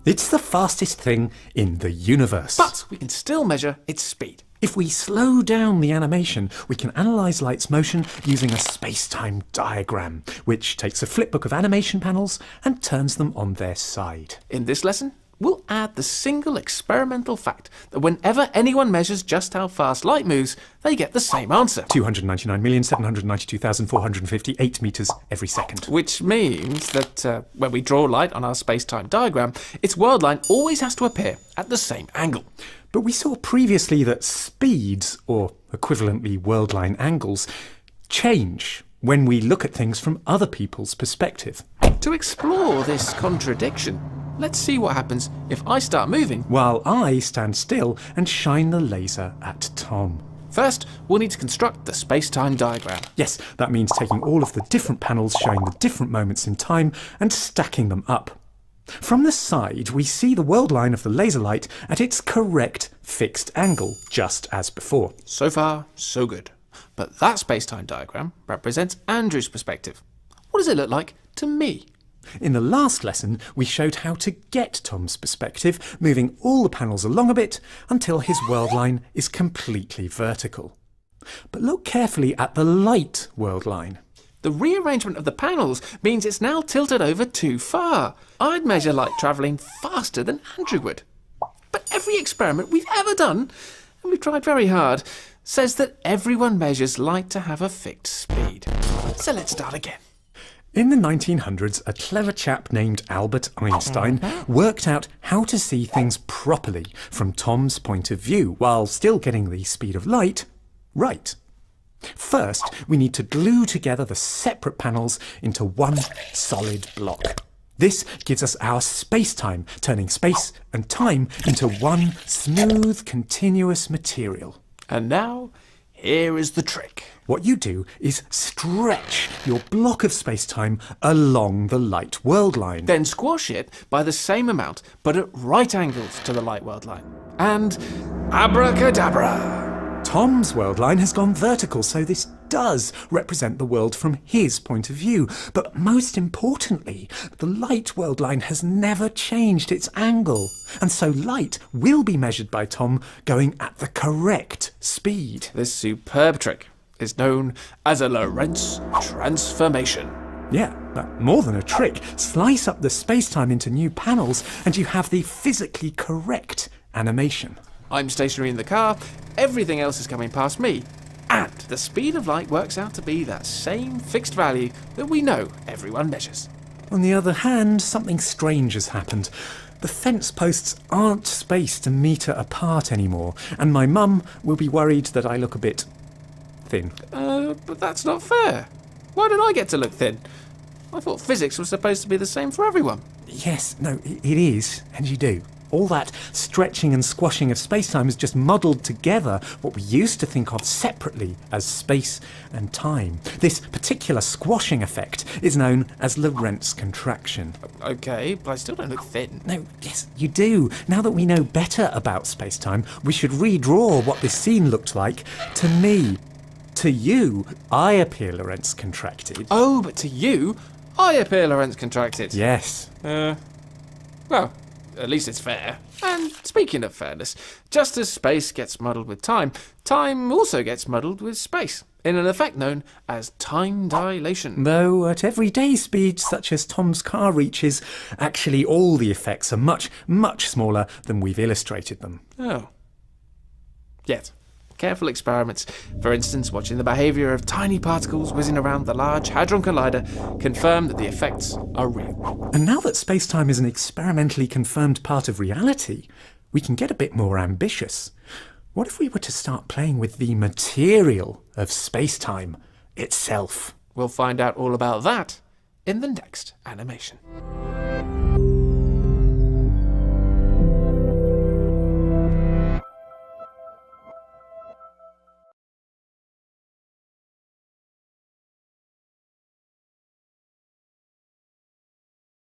It's the fastest thing in the universe. But we can still measure its speed. If we slow down the animation, we can analyse light's motion using a space-time diagram, which takes a flipbook of animation panels and turns them on their side. In this lesson, we'll add the single experimental fact that whenever anyone measures just how fast light moves, they get the same answer. 299,792,458 metres every second. Which means that when we draw light on our space-time diagram, its world line always has to appear at the same angle. But we saw previously that speeds, or equivalently world line angles, change when we look at things from other people's perspective. To explore this contradiction, let's see what happens if I start moving while I stand still and shine the laser at Tom. First, we'll need to construct the space-time diagram. Yes, that means taking all of the different panels showing the different moments in time and stacking them up. From the side, we see the world line of the laser light at its correct fixed angle, just as before. So far, so good. But that space-time diagram represents Andrew's perspective. What does it look like to me? In the last lesson, we showed how to get Tom's perspective, moving all the panels along a bit until his world line is completely vertical. But look carefully at the light world line. The rearrangement of the panels means it's now tilted over too far. I'd measure light travelling faster than Andrew would. But every experiment we've ever done, and we've tried very hard, says that everyone measures light to have a fixed speed. So let's start again. In the 1900s, a clever chap named Albert Einstein worked out how to see things properly from Tom's point of view, while still getting the speed of light right. First, we need to glue together the separate panels into one solid block. This gives us our space-time, turning space and time into one smooth, continuous material. And now, here is the trick. What you do is stretch your block of space-time along the light world line. Then squash it by the same amount, but at right angles to the light world line. And abracadabra! Tom's world line has gone vertical, so this does represent the world from his point of view. But most importantly, the light world line has never changed its angle. And so light will be measured by Tom going at the correct speed. This superb trick is known as a Lorentz transformation. Yeah, but more than a trick. Slice up the space-time into new panels and you have the physically correct animation. I'm stationary in the car, everything else is coming past me, and the speed of light works out to be that same fixed value that we know everyone measures. On the other hand, something strange has happened. The fence posts aren't spaced a metre apart anymore, and my mum will be worried that I look a bit thin. But that's not fair. Why did I get to look thin? I thought physics was supposed to be the same for everyone. Yes, no, it is, and you do. All that stretching and squashing of space-time has just muddled together what we used to think of separately as space and time. This particular squashing effect is known as Lorentz contraction. Okay, but I still don't look thin. No, yes, you do. Now that we know better about space-time, we should redraw what this scene looked like to me. To you, I appear Lorentz contracted. Oh, but to you, I appear Lorentz contracted. Yes. Well, at least it's fair. And speaking of fairness, just as space gets muddled with time, time also gets muddled with space, in an effect known as time dilation. Though at everyday speeds such as Tom's car reaches, actually all the effects are much, much smaller than we've illustrated them. Oh. Yet. Careful experiments, for instance watching the behaviour of tiny particles whizzing around the Large Hadron Collider, confirm that the effects are real. And now that space-time is an experimentally confirmed part of reality, we can get a bit more ambitious. What if we were to start playing with the material of space-time itself? We'll find out all about that in the next animation.